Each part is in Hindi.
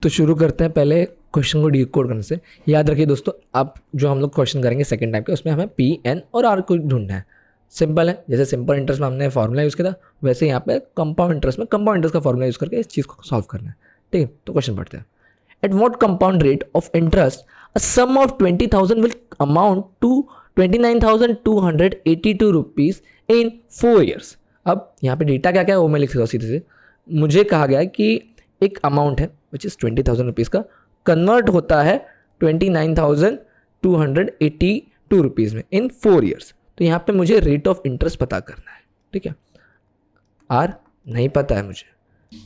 तो शुरू करते हैं पहले क्वेश्चन को डिकोड करने से। याद रखिए दोस्तों, आप जो हम लोग क्वेश्चन करेंगे सेकंड टाइप के, उसमें हमें पी एन और आर को ढूंढना है। सिंपल है, जैसे सिंपल इंटरेस्ट में हमने फार्मूला यूज़ किया था, वैसे यहाँ पे कंपाउंड इंटरेस्ट में कंपाउंड इंटरेस्ट का फार्मूला यूज़ करके इस चीज़ को सॉल्व करना है। ठीक है, तो क्वेश्चन पढ़ते हैं। At what compound rate of interest a sum of 20,000 will amount to 29,282 rupees in 4 years. अब यहाँ पे डेटा क्या क्या है वो मैं लिख सकता हूँ सीधे से। मुझे कहा गया है कि एक अमाउंट है विच इज़ 20,000 रुपीज़ का, कन्वर्ट होता है 29,282 रुपीज़ में इन 4 ईयर्स। तो यहाँ पे मुझे रेट ऑफ इंटरेस्ट पता करना है। ठीक है, आर नहीं पता है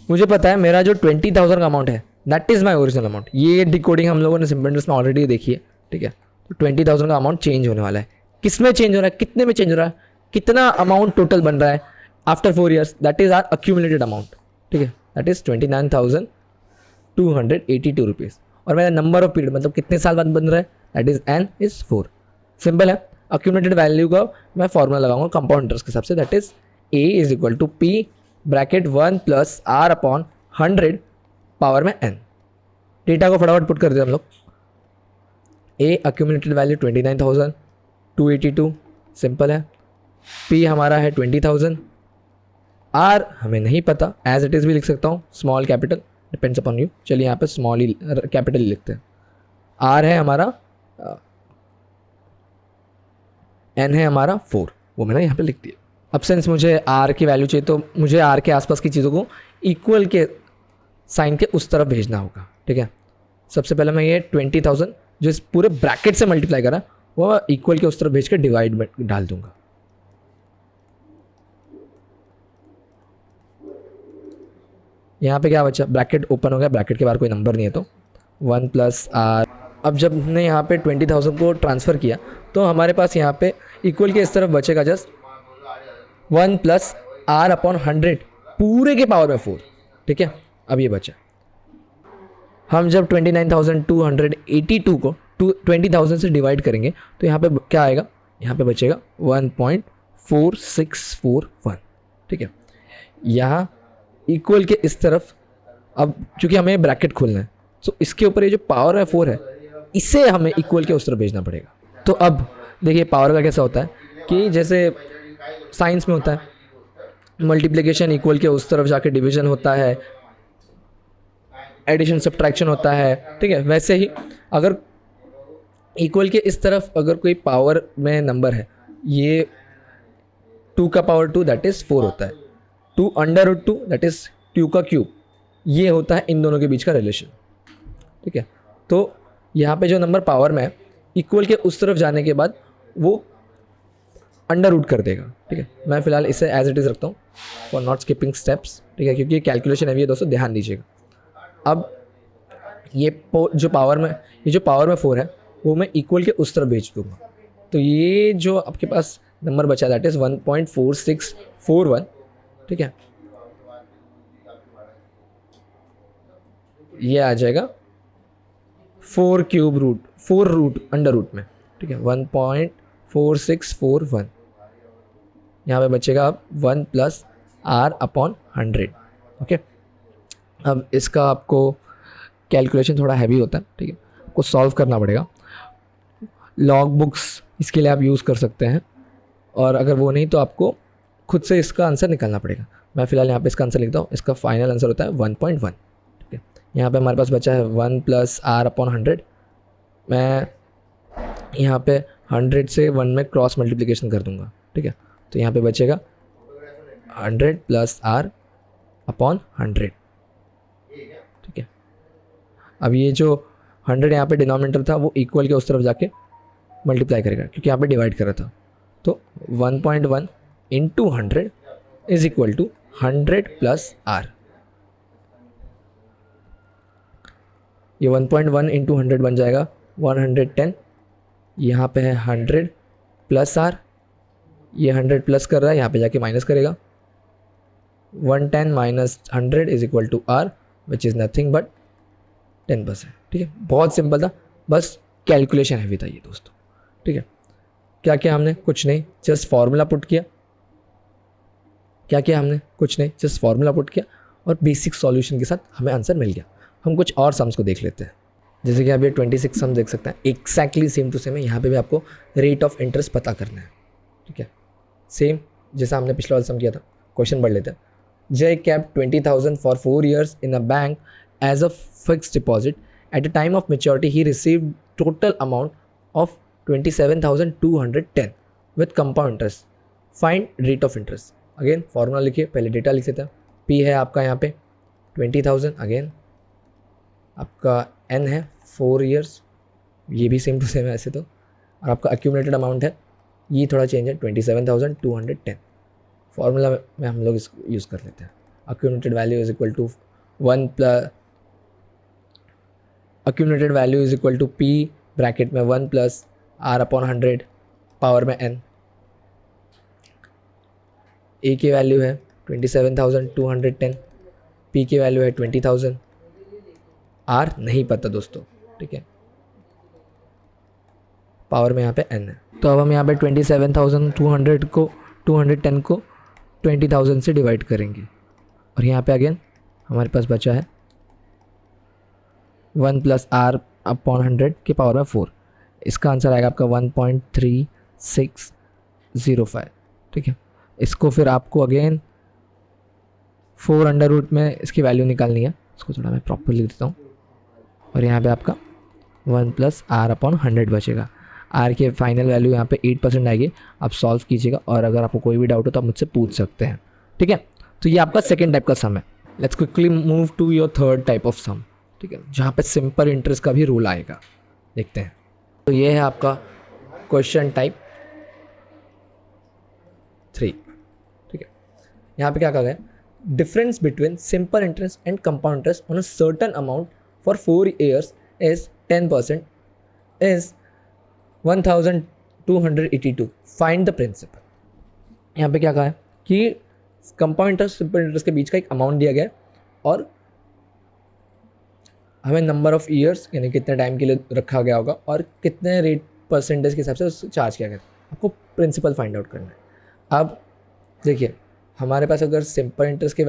मुझे पता है मेरा जो 20,000 का अमाउंट है that is my original amount. ये डिकोडिंग हम लोगों ने सिंपल इंटरेस्ट में ऑलरेडी देखी है। ठीक है, तो 20,000 का अमाउंट चेंज होने वाला है। किस में चेंज हो रहा है, कितने में चेंज हो रहा है, कितना अमाउंट टोटल बन रहा है after 4 years, that is R accumulated amount. ठीक है, दैट इज 29,282 रुपीज़। और मेरा नंबर ऑफ पीरियड मतलब कितने साल बाद बन रहा है, that is N is 4। Simple है, अक्यूमुलेटेड वैल्यू का मैं फॉर्मूला लगाऊंगा कंपाउंड इंटरेस्ट के हिसाब से, that is A is equal to P bracket 1 plus R upon 100 power में एन। डेटा को फटाफट पुट कर दिया हम लोग। ए अक्यूमुलेटेड वैल्यू 29,282, सिंपल है। पी हमारा है 20,000, आर हमें नहीं पता, एज इट इज़ भी लिख सकता हूँ, small capital, depends upon you. चलिए यहाँ पे स्मॉल ही कैपिटल लिखते हैं। आर है हमारा, एन है हमारा 4, वो मैंने यहाँ पे लिख दिया। अब सिंस मुझे आर की वैल्यू चाहिए तो मुझे आर के आसपास की चीज़ों को इक्वल के साइन के उस तरफ भेजना होगा। ठीक है, सबसे पहले मैं ये 20,000 जो इस पूरे ब्रैकेट से मल्टीप्लाई करा वो इक्वल के उस तरफ भेज के डिवाइड में डाल दूंगा। यहाँ पे क्या बचा, ब्रैकेट ओपन हो गया, ब्रैकेट के बाहर कोई नंबर नहीं है तो 1 प्लस आर। अब जब हमने यहाँ पे 20,000 को ट्रांसफ़र किया तो हमारे पास यहाँ पे इक्वल के इस तरफ बचेगा जस्ट 1 प्लस आर अपॉन 100 पूरे के पावर में 4। ठीक है, अब ये बचा। हम जब 29,282 को 20,000 से डिवाइड करेंगे तो यहाँ पे क्या आएगा, यहाँ पे बचेगा 1.4641। ठीक है, यहाँ इक्वल के इस तरफ, अब चूंकि हमें ब्रैकेट खोलना है तो इसके ऊपर ये जो पावर है 4 है, इसे हमें इक्वल के उस तरफ भेजना पड़ेगा। तो अब देखिए पावर का कैसा होता है कि जैसे साइंस में होता है मल्टीप्लिकेशन इक्वल के उस तरफ जाके डिवीजन होता है, एडिशन सब्ट्रैक्शन होता है। ठीक है, वैसे ही अगर इक्वल के इस तरफ अगर कोई पावर में नंबर है, ये 2 का पावर 2 दैट इज़ 4 होता है, 2 अंडर रूट 2 दैट इज़ 2 का क्यूब, ये होता है इन दोनों के बीच का रिलेशन। ठीक है, तो यहाँ पे जो नंबर पावर में है इक्वल के उस तरफ जाने के बाद वो अंडर रूट कर देगा। ठीक है, मैं फिलहाल इसे एज इट इज़ रखता हूँ फॉर नॉट स्किपिंग स्टेप्स। ठीक है, क्योंकि ये कैलकुलेशन है, ये दोस्तों ध्यान दीजिएगा। अब ये जो पावर में 4 है वो मैं इक्वल के उस तरफ भेज दूंगा। तो ये जो आपके पास नंबर बचा दैट इज़ 1.4641। ठीक है, ये आ जाएगा 4 रूट अंडर रूट में। ठीक है, 1.4641। यहाँ पे बचेगा अब 1 प्लस आर अपॉन 100। ओके, अब इसका आपको कैलकुलेशन थोड़ा हैवी होता है। ठीक है, आपको सॉल्व करना पड़ेगा। लॉग बुक्स इसके लिए आप यूज़ कर सकते हैं, और अगर वो नहीं तो आपको खुद से इसका आंसर निकालना पड़ेगा। मैं फ़िलहाल यहाँ पे इसका आंसर लिखता हूँ। इसका फाइनल आंसर होता है 1.1। ठीक है, यहाँ पे हमारे पास बचा है 1 प्लस आर अपॉन 100। मैं यहाँ पे 100 से 1 में क्रॉस मल्टीप्लिकेशन कर दूँगा। ठीक है, तो यहाँ पे बचेगा 100 प्लस आर अपॉन 100। ठीक है, अब ये जो 100 यहाँ पे डिनोमिनेटर था वो इक्वल के उस तरफ जाके मल्टीप्लाई करेगा क्योंकि यहाँ पे डिवाइड कर रहा था। तो 1.1 into 100 is equal to 100 plus R. ये 1.1 इंटू 100 बन जाएगा 110। यहाँ पे है 100 प्लस आर, ये 100 प्लस कर रहा है, यहाँ पे जाके माइनस करेगा। 110 minus 100 is equal to R which is nothing but 10%। ठीक है, बहुत सिंपल था, बस कैलकुलेशन हैवी था ये दोस्तों। ठीक है, क्या किया हमने, कुछ नहीं, जस्ट फार्मूला पुट किया। क्या किया हमने, कुछ नहीं, जस्ट फार्मूला पुट किया और बेसिक सॉल्यूशन के साथ हमें आंसर मिल गया। हम कुछ और सम्स को देख लेते हैं। जैसे कि आप ये 26 सम देख सकते हैं, एक्जैक्टली सेम टू सेम है। यहाँ पे भी आपको रेट ऑफ इंटरेस्ट पता करना है, ठीक है, सेम जैसा हमने पिछला वाला सम किया था। क्वेश्चन पढ़ लेते हैं। जय kept 20,000 for 4 years in a bank as a fixed deposit. At the time of maturity, he received total amount of 27,210 with compound interest. Find rate of interest. Again formula लिखिए, पहले डेटा लिख देते हैं। P है आपका यहाँ पे 20,000, अगेन आपका N है 4 years, ये भी सेम टू सेम है ऐसे तो, और आपका accumulated अमाउंट है, ये थोड़ा चेंज है 27,210। फॉर्मूला में हम लोग इसको यूज़ कर लेते हैं। accumulated value is equal to 1 plus accumulated value is equal to P bracket में 1 प्लस R अपॉन 100 पावर में N। A की वैल्यू है 27,210, P की वैल्यू है 20,000, R नहीं पता दोस्तों, ठीक है, पावर में यहाँ पे N है। तो अब हम यहाँ पे 27,200 को 210 को 20,000 से डिवाइड करेंगे, और यहाँ पे अगेन हमारे पास बचा है 1 प्लस R अपॉन 100 की पावर में 4। इसका आंसर आएगा आपका 1.3605, ठीक है। इसको फिर आपको अगेन 4 अंडर रूट में इसकी वैल्यू निकालनी है। इसको थोड़ा मैं प्रॉपर लिख देता हूँ, और यहाँ पे आपका 1 प्लस R अपॉन 100 बचेगा। R की फाइनल वैल्यू यहाँ पे 8% आएगी। आप सॉल्व कीजिएगा, और अगर आपको कोई भी डाउट हो तो आप मुझसे पूछ सकते हैं, ठीक है। तो ये आपका सेकेंड टाइप का सम है। Let's quickly move to your third type of sum, ठीक है, जहाँ पे सिंपल इंटरेस्ट का भी रूल आएगा। देखते हैं। तो ये है आपका क्वेश्चन टाइप 3, ठीक है। यहाँ पे क्या कहा गया, difference between simple interest and compound interest on a certain amount for 4 years is 10% is 1,282। Find the principal. यहाँ पे क्या कहा है कि कंपाउंड इंटरेस्ट सिंपल इंटरेस्ट के बीच का एक अमाउंट दिया गया है, और हमें नंबर ऑफ ईयर्स यानी कितने टाइम के लिए रखा गया होगा और कितने रेट परसेंटेज के हिसाब से उससे चार्ज किया गया, आपको प्रिंसिपल फाइंड आउट करना है। अब देखिए, हमारे पास अगर सिंपल इंटरेस्ट की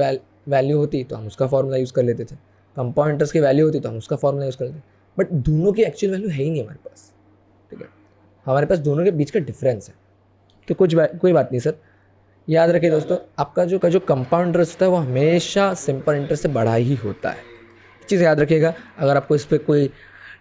वैल्यू होती तो हम उसका फॉर्मूला यूज़ कर लेते थे, कंपाउंड इंटरेस्ट की वैल्यू होती तो हम उसका फॉर्मूला यूज़ कर लेते, बट दोनों की एक्चुअल वैल्यू है ही नहीं हमारे पास, ठीक है। हमारे पास दोनों के बीच का डिफरेंस है, तो कोई बात नहीं सर। याद रखिए दोस्तों, आपका जो कंपाउंड इंटरेस्ट होता है वो हमेशा सिंपल इंटरेस्ट से बड़ा ही होता है। चीज़ याद रखिएगा। अगर आपको इस पर कोई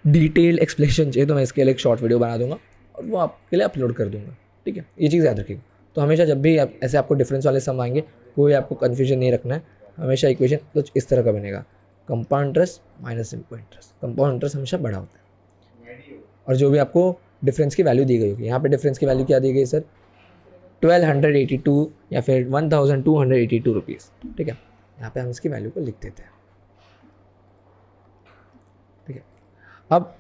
डिटेल्ड एक्सप्लेनेशन चाहिए तो मैं इसके लिए एक शॉर्ट वीडियो बना दूंगा और वो आपके लिए अपलोड कर दूंगा, ठीक है। ये चीज़ याद रखिएगा। तो हमेशा जब भी ऐसे आपको डिफरेंस वाले सम आएंगे, कोई आपको कन्फ्यूजन नहीं रखना है। हमेशा इक्वेशन कुछ इस तरह का बनेगा, compound interest minus simple interest. Compound interest हमेशा बड़ा होता है, और जो भी आपको डिफरेंस की वैल्यू दी गई होगी, यहाँ पे डिफरेंस की वैल्यू क्या दी गई सर, 1282 या फिर 1282 रुपीज़, ठीक है। यहाँ पे हम इसकी वैल्यू को लिख देते हैं, ठीक है। अब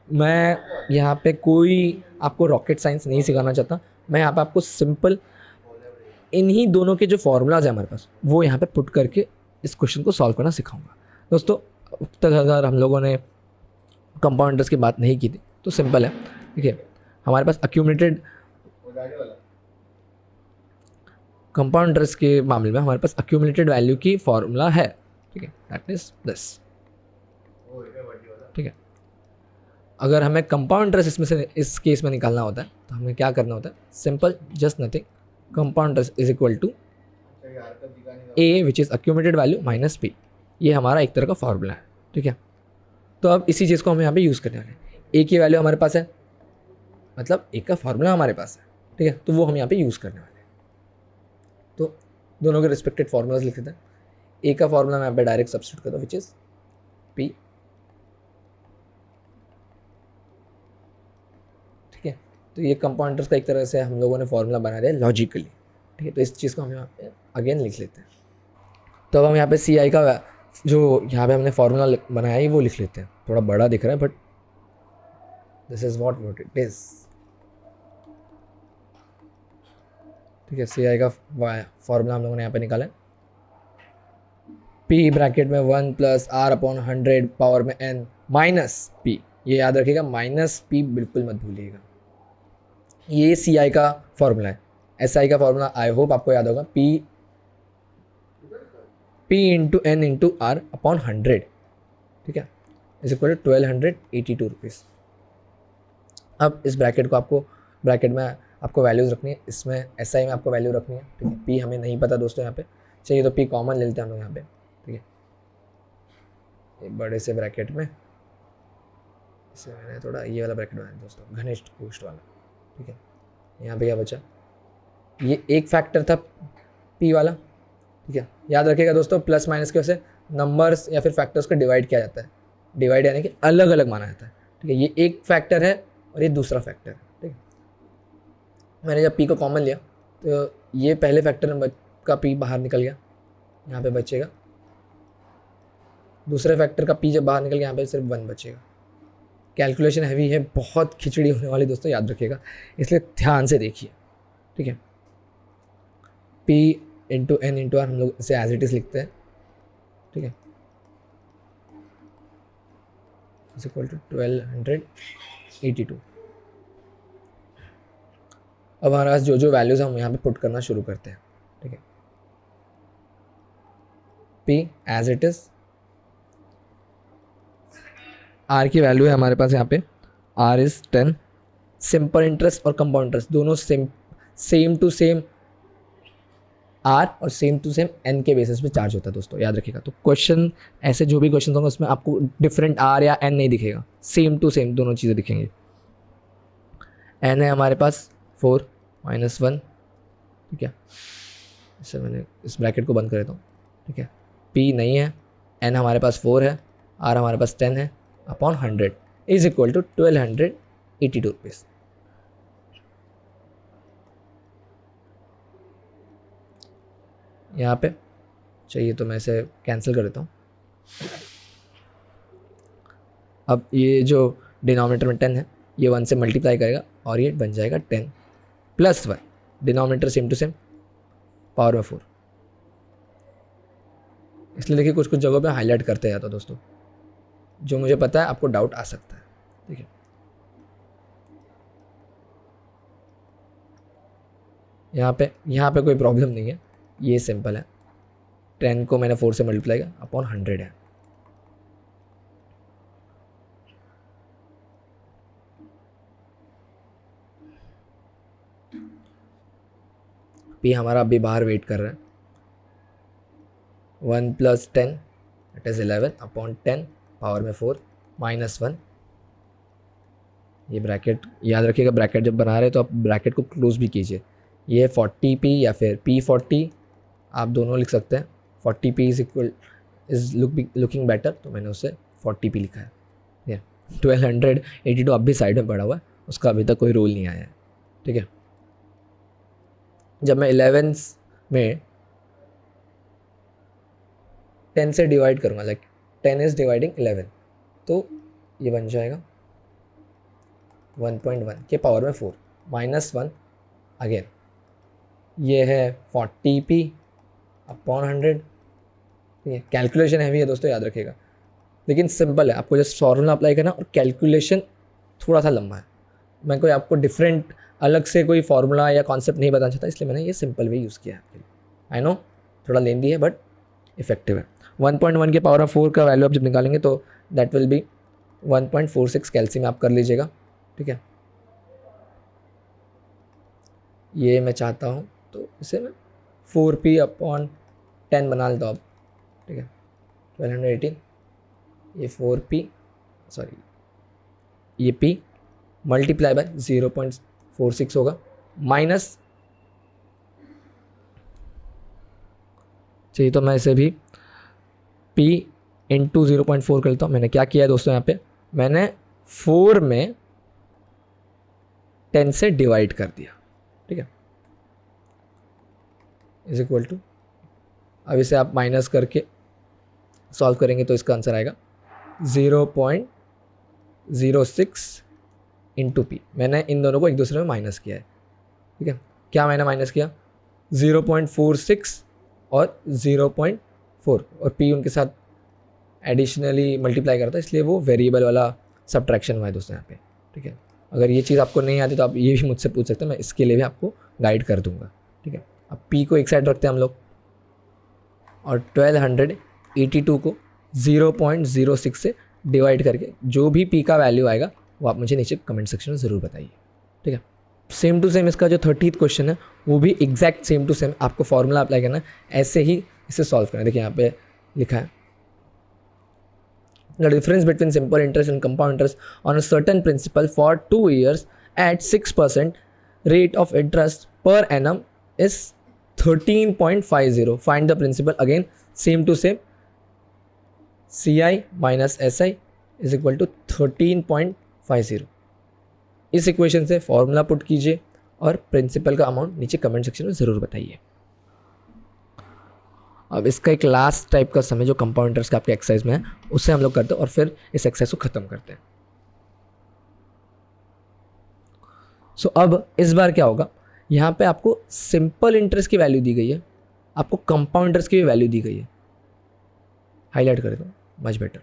मैं यहाँ पे कोई आपको रॉकेट साइंस नहीं सिखाना चाहता। मैं यहाँ पे आपको सिंपल इन्हीं दोनों के जो फॉर्मूलाज हैं हमारे पास, वो यहाँ पे पुट करके इस क्वेश्चन को सॉल्व करना सिखाऊंगा। दोस्तों, अब तक अगर हम लोगों ने कंपाउंड इंटरेस्ट की बात नहीं की थी तो सिंपल है, ठीक है। हमारे पास अक्यूमुलेटेड कंपाउंड इंटरेस्ट के मामले में हमारे पास अक्यूमुलेटेड वैल्यू की फॉर्मूला है, ठीक है, दैट इज दिस, ठीक है। अगर हमें कंपाउंड इंटरेस्ट इसमें से इस केस में निकालना होता है तो हमें क्या करना होता है, simple, just nothing, compound interest is equal to A which is accumulated value minus P. ये हमारा एक तरह का फॉर्मूला है, ठीक है। तो अब इसी चीज़ को हम यहाँ पे यूज़ करने वाले हैं। ए की वैल्यू हमारे पास है, मतलब ए का फॉर्मूला हमारे पास है, ठीक है, तो वो हम यहाँ पे यूज़ करने वाले हैं। तो दोनों के रिस्पेक्टेड फार्मूलाज लिख देते हैं। ए का फॉर्मूला मैं यहाँ पे डायरेक्ट सब्स्टिट्यूट करता हूँ, विच इज़ पी, ठीक है। तो ये कंपाउंड इंटरेस्ट का एक तरह से हम लोगों ने फॉर्मूला बना दिया लॉजिकली, ठीक है। तो इस चीज़ को हम यहाँ पे अगेन लिख लेते हैं। तो अब हम यहाँ पे सी आई का जो यहाँ पे हमने फॉर्मूला बनाया है वो लिख लेते हैं। थोड़ा बड़ा दिख रहा है but this is what it is, ठीक है। सी आई का फॉर्मूला हम लोगों ने यहाँ पे निकाला है, पी ब्रैकेट में 1 प्लस आर अपॉन 100 पावर में एन माइनस पी। ये याद रखिएगा, माइनस पी बिल्कुल मत भूलिएगा। ये सी आई का फॉर्मूला है। एस आई का फॉर्मूला आई होप आपको याद होगा, P into N into R upon 100, ठीक है, इज इक्वल टू 1282 रुपीज़। अब इस ब्रैकेट को आपको ब्रैकेट में आपको वैल्यूज़ रखनी है, इसमें SI में आपको वैल्यू रखनी है, ठीक है। P हमें नहीं पता दोस्तों यहाँ पे, चाहिए तो P कॉमन ले लेते हैं हम लोग यहाँ पे, ठीक है। एक बड़े से ब्रैकेट में इसे मैंने थोड़ा ये वाला ब्रैकेट बनाया दोस्तों, घनिष्ठ कोष्ठ वाला, ठीक है। यहाँ पे क्या बचा, ये एक फैक्टर था P वाला, ठीक है। याद रखिएगा दोस्तों, प्लस माइनस के वजह से नंबर्स या फिर फैक्टर्स को डिवाइड किया जाता है, डिवाइड यानी कि अलग अलग माना जाता है, ठीक है। ये एक फैक्टर है और ये दूसरा फैक्टर है, ठीक है। मैंने जब P को कॉमन लिया तो ये पहले फैक्टर नंबर का P बाहर निकल गया, यहाँ पे बचेगा। दूसरे फैक्टर का P जब बाहर निकल गया, यहाँ पे सिर्फ 1 बचेगा। कैलकुलेशन हैवी है, बहुत खिचड़ी होने वाली दोस्तों, याद रखिएगा, इसलिए ध्यान से देखिए, ठीक है। P into N into R हम लोग इसे एज इट इज़ लिखते हैं, ठीक है, इज इक्वल टू 1282। अब हमारे पास जो जो वैल्यूज़ हम यहाँ पे पुट करना शुरू करते हैं, ठीक है। P as it is, R की वैल्यू है हमारे पास यहाँ पे, R इज़ 10। सिंपल इंटरेस्ट और कंपाउंड इंटरेस्ट दोनों सेम टू सेम R और सेम टू सेम N के बेसिस पे चार्ज होता है दोस्तों, याद रखिएगा। तो क्वेश्चन ऐसे जो भी क्वेश्चन होंगे उसमें आपको डिफरेंट R या N नहीं दिखेगा, सेम टू सेम दोनों चीज़ें दिखेंगी। N है हमारे पास 4 - 1, ठीक है। इससे मैंने इस ब्रैकेट को बंद कर देता हूँ, ठीक है। P नहीं है, N हमारे पास 4 है, R हमारे पास 10 है upon 100 is equal to 1282 rupees. यहाँ पे चाहिए तो मैं इसे कैंसिल कर देता हूँ। अब ये जो डिनोमिनेटर में 10 है, ये 1 से मल्टीप्लाई करेगा और ये बन जाएगा 10 + 1, denominator same to same, power में 4। इसलिए देखिए कुछ कुछ जगहों पे हाईलाइट करते जाता दोस्तों, जो मुझे पता है आपको डाउट आ सकता है, ठीक है। यहाँ पे कोई प्रॉब्लम नहीं है, ये सिंपल है। 10 को मैंने 4 से मल्टीप्लाई किया अपॉन 100 है। P हमारा अभी बाहर वेट कर रहा है। 1 + 10 इट इज़ 11 अपॉन 10 पावर में 4 -1। ये ब्रैकेट याद रखिएगा, ब्रैकेट जब बना रहे हैं तो आप ब्रैकेट को क्लोज भी कीजिए। ये 40P या फिर P40 आप दोनों लिख सकते हैं। 40P इज़ लुकिंग बेटर, तो मैंने उसे 40P लिखा है। ये 1282 अब भी साइड में पड़ा हुआ है, उसका अभी तक कोई रोल नहीं आया है, ठीक है। जब मैं 11 में 10 से डिवाइड करूँगा, लाइक 10 इज़ डिवाइडिंग 11, तो ये बन जाएगा 1.1 के पावर में 4 -1 अगेन। ये है 40P अपॉन 100, ठीक है। कैलकुलेशन हैवी है दोस्तों, याद रखिएगा, लेकिन सिंपल है। आपको जस्ट फॉर्मूला अप्लाई करना और कैलकुलेशन थोड़ा सा लंबा है। मैं कोई आपको डिफरेंट अलग से कोई फार्मूला या कॉन्सेप्ट नहीं बताना चाहता, इसलिए मैंने ये सिंपल वे यूज़ किया है। आई नो थोड़ा लेंदी है बट इफेक्टिव है। 1.1 के पावर ऑफ 4 का वैल्यू आप जब निकालेंगे तो दैट विल बी 1.46 कैल्सी में आप कर लीजिएगा, ठीक है। ये मैं चाहता हूँ तो इसे मैं 4P अपॉन 10 बना लेता हूँ, ठीक है। 1218 ये 4P सॉरी ये P मल्टीप्लाई बाय 0.46 होगा माइनस, चाहिए तो मैं इसे भी P इंटू 0.4 कर लेता हूँ। मैंने क्या किया है दोस्तों, यहाँ पे मैंने 4 में 10 से डिवाइड कर दिया, ठीक है, इज इक्वल टू, अब इसे आप माइनस करके सॉल्व करेंगे तो इसका आंसर आएगा 0.06 इंटू P। मैंने इन दोनों को एक दूसरे में माइनस किया है, ठीक है। क्या मैंने माइनस किया, 0.46 और 0.4 और P उनके साथ एडिशनली मल्टीप्लाई करता है, इसलिए वो वेरिएबल वाला सब्ट्रैक्शन हुआ है दोस्तों यहाँ पे, ठीक है। अगर ये चीज़ आपको नहीं आती तो आप ये भी मुझसे पूछ सकते हैं, मैं इसके लिए भी आपको गाइड कर दूंगा, ठीक है। अब P को एक साइड रखते हैं हम लोग और 1282 को 0.06 से डिवाइड करके जो भी पी का वैल्यू आएगा वो आप मुझे नीचे कमेंट सेक्शन में ज़रूर बताइए, ठीक है। सेम टू सेम इसका जो 30th क्वेश्चन है वो भी एग्जैक्ट सेम टू सेम आपको फॉर्मूला अप्लाई करना है, ऐसे ही इसे सॉल्व करना है। देखिए यहाँ पे लिखा है the difference between simple interest and compound interest on a certain principal for 2 years at 6% rate of interest per annum is 13.50. Find the principal, again same to same, CI minus SI is equal to 13.50. इस इक्वेशन से फॉर्मूला पुट कीजिए और प्रिंसिपल का अमाउंट नीचे कमेंट सेक्शन में ज़रूर बताइए। अब इसका एक लास्ट टाइप का समय जो कंपाउंड इंटरेस्ट का आपके एक्सरसाइज में है उससे हम लोग करते हैं और फिर इस एक्सरसाइज को ख़त्म करते हैं। सो अब इस बार क्या होगा, यहाँ पे आपको सिंपल इंटरेस्ट की वैल्यू दी गई है, आपको कंपाउंड इंटरेस्ट की भी वैल्यू दी गई है। हाईलाइट कर दो, मच बेटर।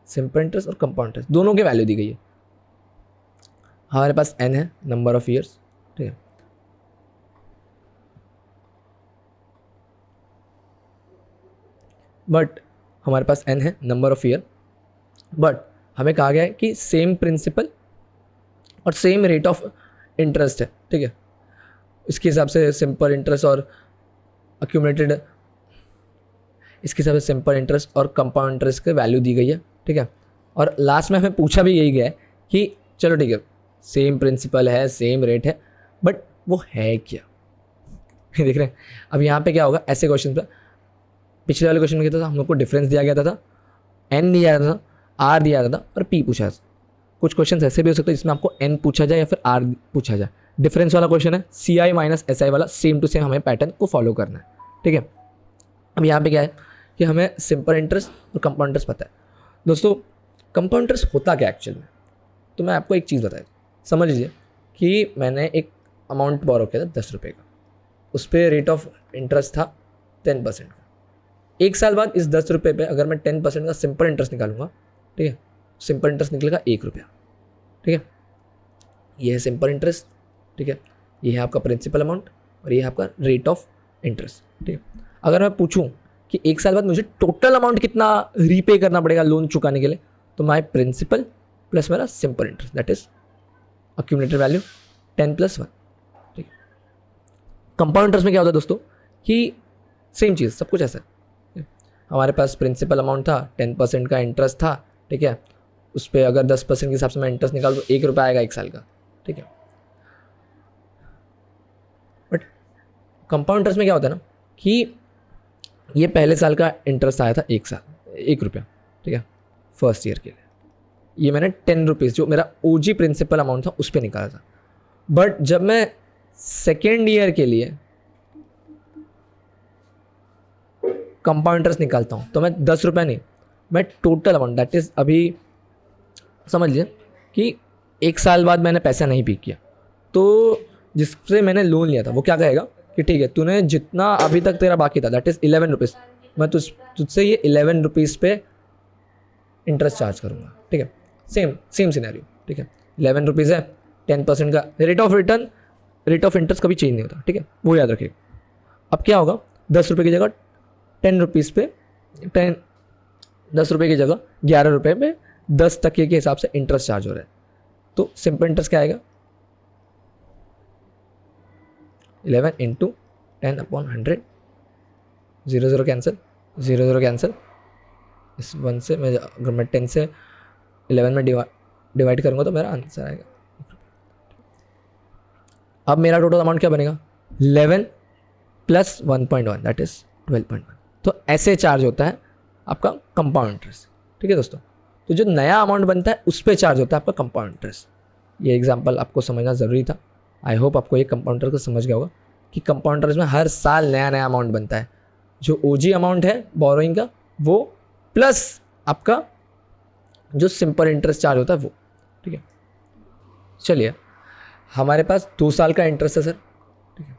सिंपल इंटरेस्ट और कंपाउंड इंटरेस्ट दोनों की वैल्यू दी गई है। हमारे पास n है, नंबर ऑफ ईयर्स, ठीक है। बट हमारे पास n है, नंबर ऑफ ईयर, बट हमें कहा गया है कि सेम प्रिंसिपल और सेम रेट ऑफ इंटरेस्ट है, ठीक है। इसके हिसाब से सिंपल इंटरेस्ट और अक्यूमुलेटेड, इसके हिसाब से सिंपल इंटरेस्ट और कंपाउंड इंटरेस्ट की वैल्यू दी गई है, ठीक है। और लास्ट में हमें पूछा भी यही गया है कि चलो ठीक है, सेम प्रिंसिपल है, सेम रेट है, बट वो है क्या देख रहे हैं। अब यहाँ पे क्या होगा, ऐसे क्वेश्चन पे पिछले वाले क्वेश्चन में क्या था, हम लोग को डिफरेंस दिया गया था, n दिया था, r दिया था और p पूछा था। कुछ क्वेश्चन ऐसे भी हो सकते हैं जिसमें आपको n पूछा जाए या फिर r पूछा जाए। डिफरेंस वाला क्वेश्चन है, CI माइनस SI वाला, सेम टू सेम हमें पैटर्न को फॉलो करना है, ठीक है। अब यहाँ पे क्या है कि हमें सिंपल इंटरेस्ट और कंपाउंड इंटरेस्ट पता है। दोस्तों कंपाउंड इंटरेस्ट होता क्या एक्चुअल में, तो मैं आपको एक चीज़ बताई, समझ लीजिए कि मैंने एक अमाउंट बोरो किया था 10 रुपये का, उस पर रेट ऑफ इंटरेस्ट था 10% का। एक साल बाद इस 10 रुपये पे अगर मैं 10% का सिंपल इंटरेस्ट निकालूंगा, ठीक है, सिंपल इंटरेस्ट निकलेगा 1 रुपया, ठीक है। ये है सिंपल इंटरेस्ट, ठीक है, ये है आपका प्रिंसिपल अमाउंट और ये है आपका रेट ऑफ इंटरेस्ट, ठीक है। अगर मैं पूछूं कि एक साल बाद मुझे टोटल अमाउंट कितना रीपे करना पड़ेगा लोन चुकाने के लिए, तो माई प्रिंसिपल प्लस मेरा simple interest, that is accumulated value 10 + 1, ठीक है। कंपाउंड इंटरेस्ट में क्या होता है दोस्तों कि सेम चीज़, सब कुछ ऐसा है। हमारे पास प्रिंसिपल अमाउंट था, 10% का इंटरेस्ट था, ठीक है। उस पर अगर 10% के हिसाब से मैं इंटरेस्ट निकाल तो 1 रुपया आएगा एक साल का, ठीक है। बट कंपाउंड इंटरेस्ट में क्या होता है ना कि ये पहले साल का इंटरेस्ट आया था 1 रुपया, ठीक है, फर्स्ट ईयर के लिए। ये मैंने 10 रुपीज़ जो मेरा OG प्रिंसिपल अमाउंट था उस पर निकाला था। बट जब मैं सेकेंड ईयर के लिए कंपाउंड इंटरेस्ट निकालता हूँ तो मैं 10 रुपया नहीं, मैं टोटल अमाउंट, दैट इज़ अभी समझ लीजिए कि एक साल बाद मैंने पैसा नहीं पे किया, तो जिससे मैंने लोन लिया था वो क्या कहेगा कि ठीक है तूने जितना अभी तक तेरा बाकी था दैट इज़ 11 रुपीज़, मैं तुझसे ये 11 रुपीज़ पे इंटरेस्ट चार्ज करूँगा, ठीक है। सेम सिनेरियो, ठीक है। 11 रुपीज़ है, 10% का rate of return, rate of interest कभी चेंज नहीं होता, ठीक है, वो याद रखिए। अब क्या होगा, 10 रुपये की जगह 10 रुपीज़ पे 10 रुपये की जगह 11 रुपये पे 10 टके के हिसाब से इंटरेस्ट चार्ज हो रहा है। तो सिंपल इंटरेस्ट क्या आएगा, 11 × 10/100, 0 कैंसिल, 0 कैंसिल, इस 1 से मैं अगर मैं 10 से 11 में डिवाइड करूँगा तो मेरा आंसर आएगा। अब मेरा टोटल अमाउंट क्या बनेगा, 11 + 1.1 दैट इज़ 12.1। तो ऐसे चार्ज होता है आपका कंपाउंड इंटरेस्ट, ठीक है दोस्तों। तो जो नया अमाउंट बनता है उस पर चार्ज होता है आपका कंपाउंड इंटरेस्ट। ये एग्जांपल आपको समझना ज़रूरी था। आई होप आपको ये कंपाउंड इंटरेस्ट को समझ गया होगा कि कंपाउंड इंटरेस्ट में हर साल नया नया अमाउंट बनता है। जो OG अमाउंट है बोरोइंग का वो प्लस आपका जो सिंपल इंटरेस्ट चार्ज होता है वो, ठीक है। चलिए हमारे पास 2 साल का इंटरेस्ट है सर, ठीक है।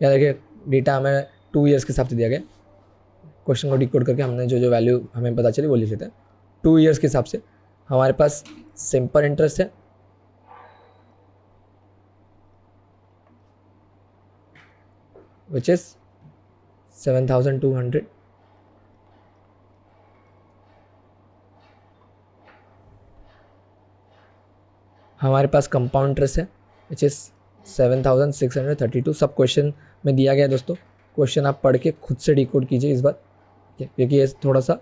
याद रखिए डेटा हमें 2 ईयर्स के हिसाब से दिया गया, क्वेश्चन को डिकोड करके हमने जो वैल्यू हमें पता चली वो लिख लेते हैं। 2 ईयर्स के हिसाब से हमारे पास सिंपल इंटरेस्ट है, विच इज 7,200 हमारे पास कंपाउंड इंटरेस्ट है विच इज़ 7,632। सब क्वेश्चन में दिया गया है दोस्तों, क्वेश्चन आप पढ़ के खुद से डिकोड कीजिए इस बार, क्योंकि ये थोड़ा सा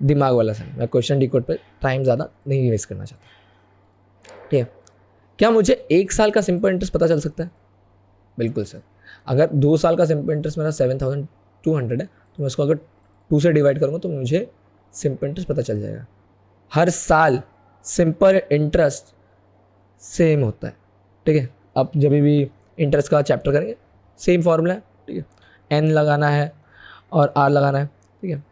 दिमाग वाला सा, मैं क्वेश्चन डिकोड पे टाइम ज़्यादा नहीं वेस्ट करना चाहता। ठीक है, क्या मुझे 1 साल का सिंपल इंटरेस्ट पता चल सकता है? बिल्कुल सर। अगर 2 साल का सिंपल इंटरेस्ट मेरा 7,200 है, तो मैं उसको अगर 2 से डिवाइड करूँगा तो मुझे सिंपल इंटरेस्ट पता चल जाएगा। हर साल सिंपल इंटरेस्ट सेम होता है। ठीक है, अब जब भी इंटरेस्ट का चैप्टर करेंगे सेम फॉर्मूला है। ठीक है, एन लगाना है और आर लगाना है। ठीक है,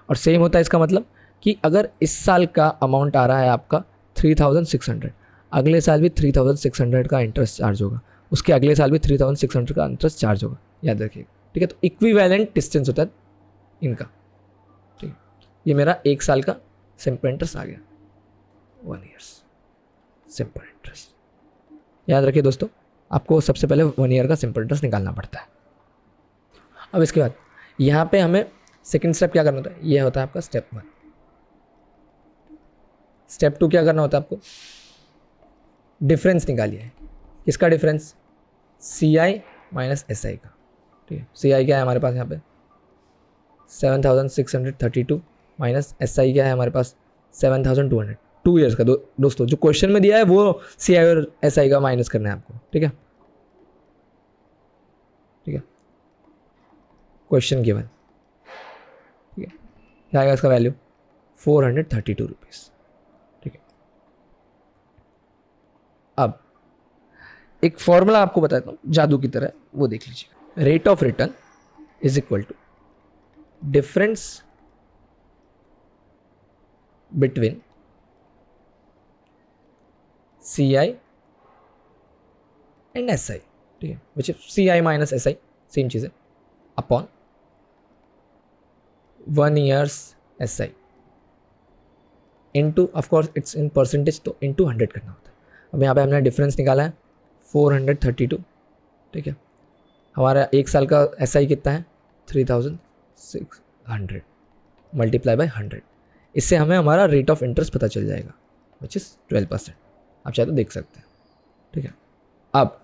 और सेम होता है, इसका मतलब कि अगर इस साल का अमाउंट आ रहा है आपका 3,600, अगले साल भी 3,600 का इंटरेस्ट चार्ज होगा, उसके अगले साल भी 3,600 का इंटरेस्ट चार्ज होगा, याद रखिएगा। ठीक है, तो इक्विवेलेंट डिस्टेंस होता है इनका। ठीक है, ये मेरा 1 साल का सिंपल इंटरेस्ट आ गया, 1 ईयर्स सिंपल इंटरेस्ट। याद रखिए दोस्तों, आपको सबसे पहले 1 ईयर का सिंपल इंटरेस्ट निकालना पड़ता है। अब इसके बाद यहाँ पे हमें सेकंड स्टेप क्या करना होता है, ये होता है आपका स्टेप 1। स्टेप 2 क्या करना होता है आपको, डिफरेंस निकालिए। किसका डिफरेंस? CI माइनस SI का। ठीक है, CI क्या है हमारे पास यहाँ पे 7,632 माइनस SI क्या है हमारे पास 7,200। 2 ईयर्स का दोस्तों जो क्वेश्चन में दिया है वो CI और SI का माइनस करना है आपको। ठीक है, ठीक है, क्वेश्चन गिवन। ठीक है, क्या आएगा इसका वैल्यू 432 रुपीज़। ठीक है, अब एक फॉर्मूला आपको बताता हूँ जादू की तरह, वो देख लीजिए। Rate of return is equal to difference between CI and SI। ठीक है, which is CI minus SI, same चीज़ है, upon 1 years SI into, of course it's in percentage, तो इंटू 100 करना होता है। अब यहाँ पे हमने डिफरेंस निकाला है 432। ठीक है, हमारा 1 साल का SI कितना है 3,600 मल्टीप्लाई बाय 100। इससे हमें हमारा रेट ऑफ इंटरेस्ट पता चल जाएगा विच इज़ 12%। आप चाहे तो देख सकते हैं। ठीक है, अब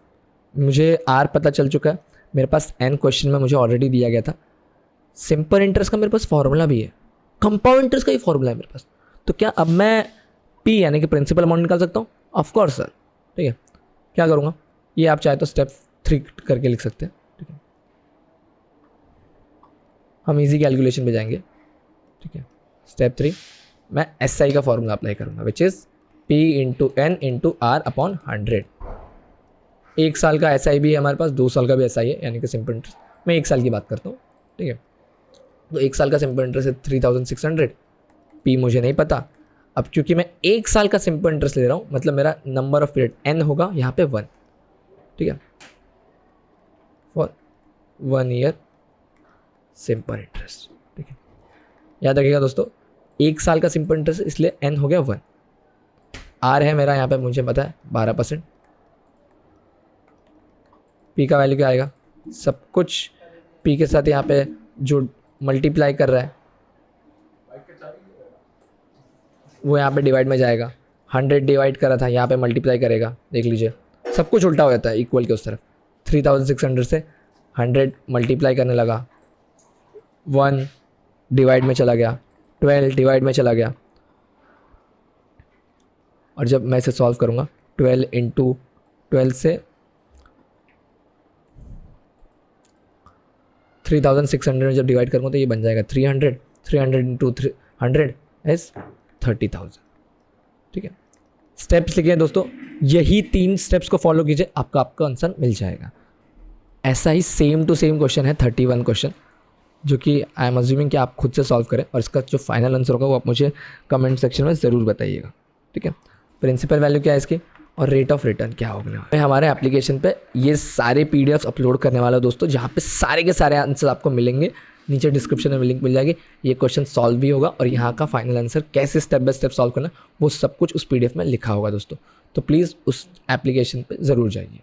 मुझे R पता चल चुका है, मेरे पास N क्वेश्चन में मुझे ऑलरेडी दिया गया था। सिंपल इंटरेस्ट का मेरे पास फॉर्मूला भी है, कंपाउंड इंटरेस्ट का ही फॉर्मूला है मेरे पास। तो क्या अब मैं P यानी कि प्रिंसिपल अमाउंट निकाल सकता हूँ? Of course sir. ठीक है, क्या करूँगा, ये आप चाहे तो स्टेप 3 करके लिख सकते हैं। ठीक है, हम इजी कैलकुलेशन पे जाएंगे। ठीक है, स्टेप 3 मैं SI का फॉर्मूला अप्लाई करूँगा which is P into N into R upon 100। 1 साल का SI भी है हमारे पास, 2 साल का भी SI है, यानी कि सिंपल इंटरेस्ट। मैं 1 साल की बात करता हूँ। ठीक है, तो 1 साल का सिंपल इंटरेस्ट है 3,600, P मुझे नहीं पता। अब क्योंकि मैं 1 साल का सिंपल इंटरेस्ट ले रहा हूँ, मतलब मेरा नंबर ऑफ पीरियड N होगा यहाँ पे 1। ठीक है, फॉर 1 ईयर सिंपल इंटरेस्ट। ठीक है, याद रखिएगा दोस्तों, 1 साल का सिंपल इंटरेस्ट इसलिए N हो गया 1। R है मेरा यहाँ पे, मुझे पता है 12%। P का वैल्यू क्या आएगा, सब कुछ P के साथ यहाँ पे जो मल्टीप्लाई कर रहा है वो यहाँ पे डिवाइड में जाएगा। 100 डिवाइड करा था, यहाँ पे मल्टीप्लाई करेगा। देख लीजिए सब कुछ उल्टा हो जाता है इक्वल के उस तरफ। 3,600 से 100 मल्टीप्लाई करने लगा, 1 डिवाइड में चला गया, 12 डिवाइड में चला गया। और जब मैं इसे सॉल्व करूँगा 12 इंटू 12 से 3,600 में जब डिवाइड करूँगा तो ये बन जाएगा 300। 300 इंटू 100 इज 30,000। ठीक है, स्टेप्स लिखे हैं दोस्तों, यही 3 स्टेप्स को फॉलो कीजिए, आपका आंसर मिल जाएगा। ऐसा ही सेम टू सेम क्वेश्चन है 31 क्वेश्चन, जो कि आई एम अज्यूमिंग कि आप खुद से सॉल्व करें, और इसका जो फाइनल आंसर होगा वो आप मुझे कमेंट सेक्शन में ज़रूर बताइएगा। ठीक है, प्रिंसिपल वैल्यू क्या है इसकी और रेट ऑफ रिटर्न क्या होगा। मैं हमारे एप्लीकेशन पे ये सारे PDFs अपलोड करने वाला हूं दोस्तों, जहाँ पे सारे के सारे आंसर आपको मिलेंगे। नीचे डिस्क्रिप्शन में लिंक मिल जाएगी, ये क्वेश्चन सॉल्व भी होगा और यहाँ का फाइनल आंसर कैसे स्टेप बाय स्टेप सॉल्व करना वो सब कुछ उस PDF में लिखा होगा दोस्तों। तो प्लीज़ उस एप्लीकेशन पे ज़रूर जाइए।